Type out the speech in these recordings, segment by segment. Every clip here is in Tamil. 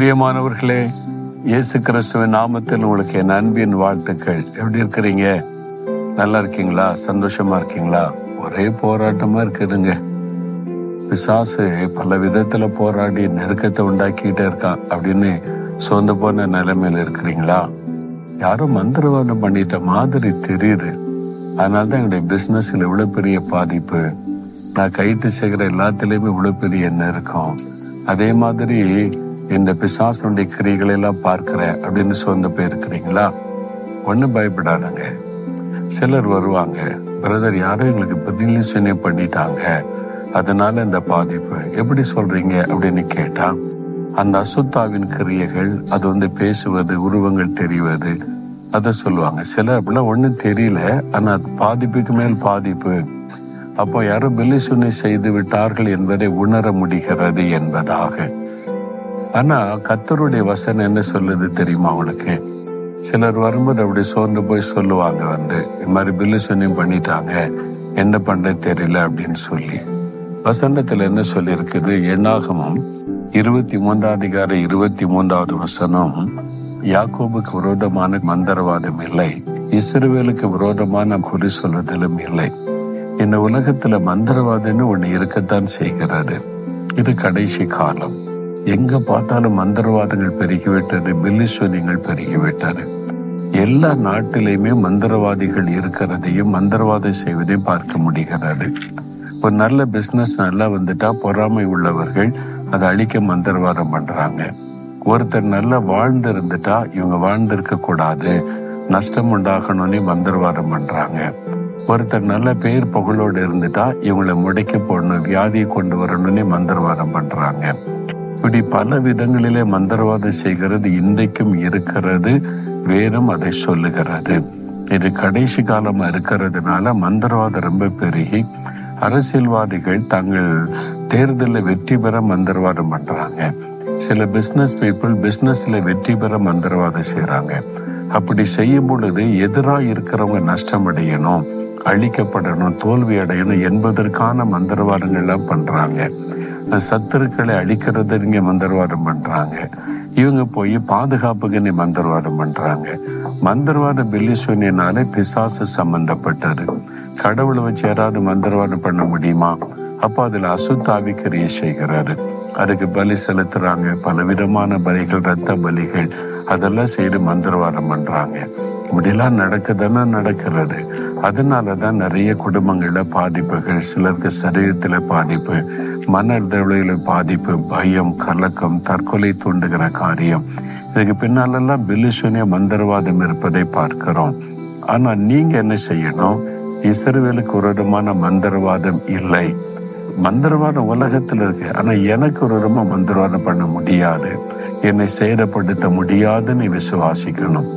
பிரியமானவர்களே, இயேசு கிறிஸ்துவின் நாமத்தில் உங்களுக்கு என் அன்பின் வாழ்த்துக்கள். எப்படி இருக்கிறீங்க? நல்லா இருக்கீங்களா? சந்தோஷமா இருக்கீங்களா? ஒரே போராட்டமா இருக்குதுங்க. பிசாசு பல விதத்துல போராடி நெருக்கத்தை உண்டாக்கிட்டே இருக்கான் அப்படின்னு சொந்த போன நிலைமையில இருக்கிறீங்களா? யாரும் மந்திரவாதம் பண்ணிட்ட மாதிரி தெரியுது. அதனால்தான் என்னுடைய பிசினஸ்ல இவ்வளவு பெரிய பாதிப்பு. நான் கைட்டு செய்கிற எல்லாத்துலயுமே இவ்வளவு பெரிய நெருக்கம். அதே மாதிரி இந்த பிசாசனுடைய கிரிகளை எல்லாம் பார்க்கிறேன் அப்படின்னு சொந்த போயிருக்கிறீங்களா? ஒன்னும் பயப்படாதங்க. சிலர் வருவாங்க, பிரதர் யாரும் எங்களுக்கு பதில் பண்ணிட்டாங்க, அதனால இந்த பாதிப்பு. எப்படி சொல்றீங்க அப்படின்னு கேட்டா, அந்த அசுத்தாவின் கிரியைகள், அது பேசுவது, உருவங்கள் தெரிவது, அதை சொல்லுவாங்க. சில அப்படிலாம் ஒன்றும் தெரியல, ஆனா பாதிப்புக்கு மேல் பாதிப்பு. அப்போ யாரோ பில்லிசுனை செய்து விட்டார்கள் என்பதை உணர முடிகிறது என்பதாக. ஆனா கர்த்தருடைய வசனம் என்ன சொல்லுது தெரியுமா உங்களுக்கு? சிலர் வரும்போது அப்படி சோர்ந்து போய் சொல்லுவாங்க, இந்த மாதிரி பில்லிசுனையும் பண்ணிட்டாங்க, என்ன பண்ற தெரியல அப்படின்னு சொல்லி. வசனத்துல என்ன சொல்லி இருக்குது? என்னாகமம் 23 23 வசனம், யாக்கோபுக்கு விரோதமான மந்திரவாதம் இல்லை, இஸ்ரவேலுக்கு விரோதமான குறி சொல்லுதலும் இல்லை. இந்த உலகத்துல மந்திரவாதம்னு ஒண்ணு இருக்கத்தான் செய்கிறாரு. இது கடைசி காலம். எங்க பார்த்தாலும் மந்திரவாதங்கள் பெருகிவிட்டது, பில்லிசூனியங்கள் பெருகிவிட்டது. எல்லா நாட்டிலையுமே மந்திரவாதிகள் இருக்கிறதையும் மந்திரவாதம் செய்வதையும் பார்க்க முடிகிறது. ஒரு நல்ல பிசினஸ் நல்லா வந்துட்டா பொறாமை உள்ளவர்கள் அதை அழிக்க மந்திரவாதம் பண்றாங்க. ஒருத்தர் நல்லா வாழ்ந்து இருந்துட்டா இவங்க வாழ்ந்திருக்க கூடாது, நஷ்டம் உண்டாகணும்னு மந்திரவாதம் பண்றாங்க. ஒருத்தர் நல்ல பேர் புகழோடு இருந்துட்டா இவங்களை முடக்கி போடணும், வியாதியை கொண்டு வரணும்னு மந்திரவாதம் பண்றாங்க. இப்படி பல விதங்களிலே மந்திரவாதம் செய்கிறது இன்றைக்கும் இருக்கிறது. வேறும் அதை சொல்லுகிறது. இது கடைசி காலமா இருக்கிறதுனால மந்திரவாதம் ரொம்ப பெருகி அரசியல்வாதிகள் தங்கள் தேர்தலில் வெற்றி பெற மந்திரவாதம் பண்றாங்க. சில பிசினஸ் பீப்புள் பிசினஸ்ல வெற்றி பெற மந்திரவாதம் செய்யறாங்க. அப்படி செய்யும் பொழுது எதிராக இருக்கிறவங்க நஷ்டம் அடையணும், அழிக்கப்படணும், தோல்வி அடையணும் என்பதற்கான மந்திரவாதங்கள் எல்லாம் பண்றாங்க. சத்துருக்களை அழிக்கிறது நீங்க மந்திரவாதம் பண்றாங்க. இவங்க போய் பாதுகாப்புக்கு மந்திரவாதம் பண்றாங்க. மந்திரவாத பில்லிசூனியனாலே பிசாசு சம்பந்தப்பட்டது. கடவுளை வச்சு யாராவது மந்திரவாதம் பண்ண முடியுமா? அப்போ அதுல அசுத்தாவி கிரியை செய்கிறாரு. அதுக்கு பலி செலுத்துறாங்க, பலவிதமான பலிகள், ரத்த பலிகள், அதெல்லாம் செய்து மந்திரவாதம் பண்றாங்க. இப்படிலாம் நடக்குதுன்னா நடக்கிறது. அதனாலதான் நிறைய குடும்பங்கள்ல பாதிப்புகள், சிலருக்கு சரீரத்துல பாதிப்பு, மனதளவில பாதிப்பு, பயம், கலக்கம், தற்கொலை தூண்டுகிற காரியம். இதுக்கு பின்னாலெல்லாம் பில்லிசூனிய மந்திரவாதம் இருப்பதை பார்க்கிறோம். ஆனா நீங்க என்ன செய்யணும்? இஸ்ரவேலுக்கு விரோதமான மந்திரவாதம் இல்லை. மந்திரவாதம் உலகத்துல இருக்கு, ஆனா எனக்கு விரோதமா மந்திரவாதம் பண்ண முடியாது, என்னை சேதப்படுத்த முடியாதுன்னு விசுவாசிக்கணும்.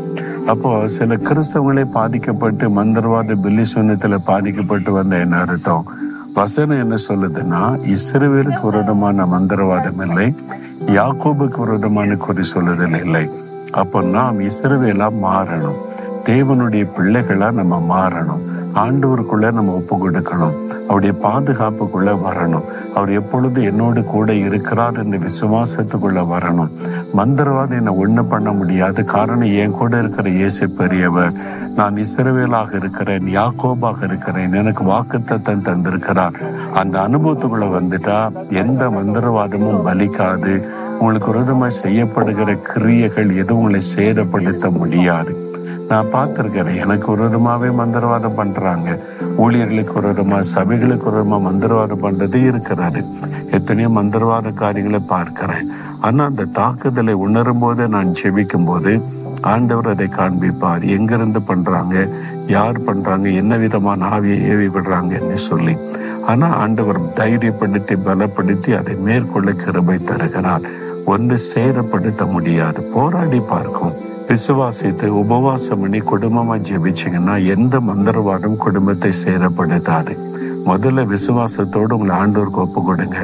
அப்போ சில கிறிஸ்தவங்களே பாதிக்கப்பட்டு மந்திரவாத பில்லிசூனியத்துல பாதிக்கப்பட்டு வந்த என்ன அர்த்தம்? வசனம் என்ன சொல்லுதுன்னா, இஸ்ரவேலுக்கு விரோதமான மந்திரவாதம் இல்லை, யாக்கோபுக்கு விரோதமான குறி சொல்லுதல் இல்லை. அப்போ நாம் இஸ்ரவேலா மாறணும், தேவனுடைய பிள்ளைகளா நம்ம மாறணும், ஆண்டவருக்குள்ள நம்ம ஒப்பு கொடுக்கணும், அவருடைய பாதுகாப்புக்குள்ள வரணும், அவர் எப்பொழுது என்னோடு கூட இருக்கிறார் என்ற விசுவாசத்துக்குள்ள வரணும். மந்திரவாதம் என்னை ஒண்ணு பண்ண முடியாது, காரணம் என் கூட இருக்கிற இயேசு பெரியவர். நான் இஸ்ரவேலாக இருக்கிறேன், யாக்கோபாக இருக்கிறேன், எனக்கு வாக்குத்தத்தம் தந்திருக்கிறார். அந்த அனுபவத்துக்குள்ள வந்துட்டா எந்த மந்திரவாதமும் பலிக்காது. உங்களுக்கு விரோதமாய் செய்யப்படுகிற கிரியைகள் எதுவும் உங்களை சேதப்படுத்த முடியாது. நான் பார்த்திருக்கிறேன், எனக்கு விரோதமாவே மந்திரவாதம் பண்றாங்க, ஊழியர்களுக்கு விரோதமா, சபைகளுக்கு விரோதமா மந்திரவாதம் பண்றதே இருக்கிறாரு. எத்தனையோ மந்திரவாத காரியங்களை பார்க்கிறேன். ஆனா அந்த தாக்குதலை உணரும் போது, நான் செபிக்கும் போது ஆண்டவர் அதை காண்பிப்பார். எங்கிருந்து பண்றாங்க, யார் பண்றாங்க, என்ன விதமான ஆவியை ஏவி விடுறாங்கன்னு சொல்லி. ஆனா ஆண்டவர் தைரியப்படுத்தி பலப்படுத்தி அதை மேற்கொள்ள கிருபை தருகிறார். ஒன்று சேதப்படுத்த முடியாது. போராடி பார்க்கும், விசுவாசித்து உபவாசம் பண்ணி குடும்பமா ஜெபிச்சிங்கன்னா எந்த மந்திரவாதம் குடும்பத்தை சேதப்படுத்தாது. முதல்ல விசுவாசத்தோடு உங்களை ஆண்டவருக்கு ஒப்பு கொடுங்க.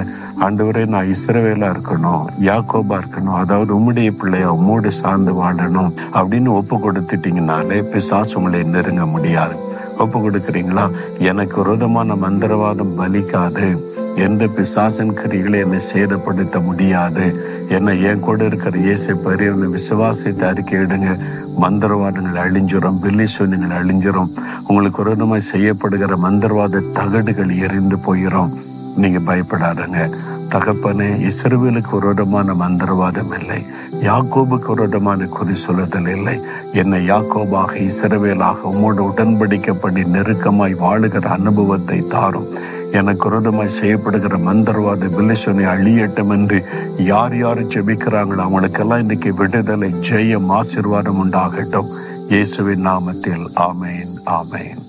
ஆண்டவரே, நான் இஸ்ரவேலா இருக்கணும், யாக்கோபா இருக்கணும், அதாவது உம்முடைய பிள்ளையா உம்மோடு சார்ந்து வாழணும் அப்படின்னு ஒப்பு கொடுத்துட்டீங்கனாலே பிசாசு உங்களை நெருங்க முடியாது. ஒப்பு கொடுக்குறீங்களா? எனக்கு விரோதமான மந்திரவாதம் பலிக்காது, எந்த பிசாசின் கிரிகளை என்னை சேதப்படுத்த முடியாது. என்னை என் கூட இருக்கிற இயேசு பெரியவனை விசுவாசித்து அறிக்கையிடுங்க. மந்திரவாதங்கள் அழிஞ்சிரும், பில்லிசூன்யங்கள் அழிஞ்சிரும். உங்களுக்கு விரோதமாய் செய்யப்படுகிற மந்திரவாத தகடுகள் எரிந்து போயிடும். நீங்க பயப்படாதுங்க. தகப்பனே, இஸ்ரவேலுக்கு விரோதமான மந்திரவாதம் இல்லை, யாக்கோபுக்கு விரோதமான குறி சொல்லுதல் இல்லை. என்னை யாக்கோபாக இஸ்ரவேலாக உம்மோடு உடன்படிக்கப்படி நெருக்கமாய் வாழுகிற அனுபவத்தை தாரும். எனக்கு விரோதமாய் செய்யப்படுகிற மந்திரவாத பில்லிசூனை அழியட்டும் என்று யார் யார் ஜெபிக்கிறாங்களோ அவங்களுக்கெல்லாம் இன்னைக்கு விடுதலை, ஜெயம், ஆசீர்வாதம் உண்டாகட்டும். இயேசுவின் நாமத்தில் ஆமேன், ஆமேன்.